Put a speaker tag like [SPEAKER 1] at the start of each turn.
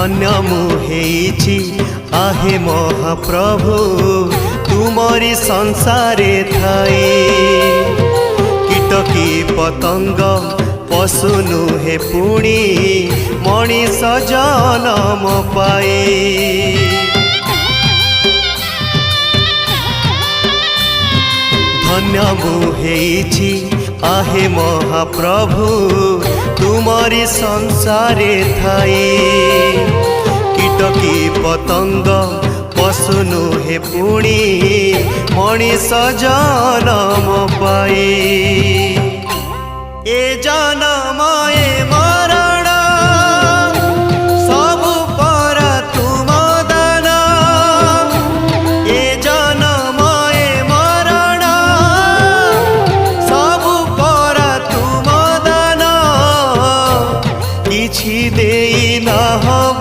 [SPEAKER 1] धन्य मुहेछि आहे महाप्रभु तुमरी संसारे थाई। कीटकी पतंग पशु नुहे पुणी मनीष जन्म पाए। धन्य मुहेछि आहे महाप्रभु तुमरी संसारे थाई। कीटकी पतंग पशु नुहे पुणी मनीष जन्म पाए। ए जन्म